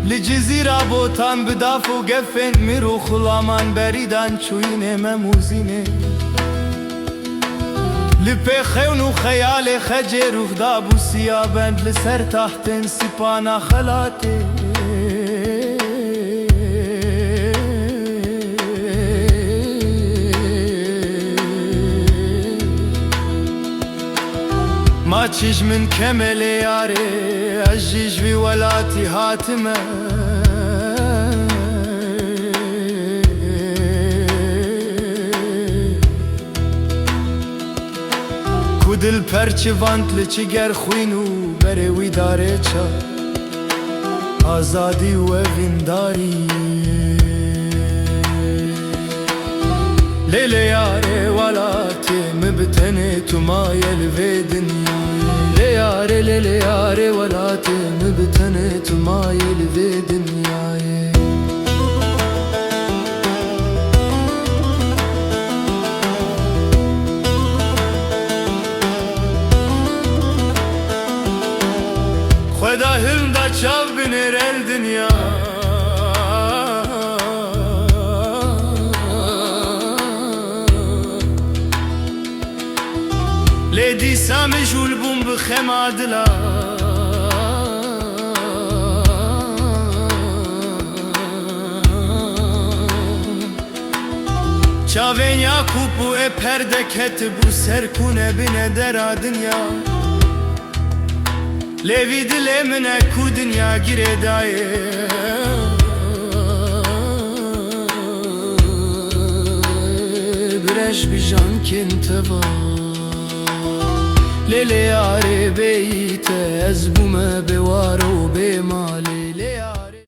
لجزيرة بوتان بداف وقفن ميرو خلامان بريدان چوينه مموزينه لبخون وخيال خجر وخداب وسيابند لسر تحتن سيبانا خلاتي ما تشيج من كمل ياري أجيج في ولاتي هاتمه دل پرچوانت لچگر خوینو بره وی داره چا آزادی و وینداری لیلی یاره ولاتی مبتنه تو مایل و دنیا لیلی یاره ولاتی مبتنه تو مایل و دنیای خدا هندا çav biner el dünya لدي سامي جول بوم بخما دلا çavên Yakup e perde ket bu serkune bine dera dünya Levi dilemine ku dünya gire daye Bireş bir can kinteva Lele yare beyte ez bume bewaro be mal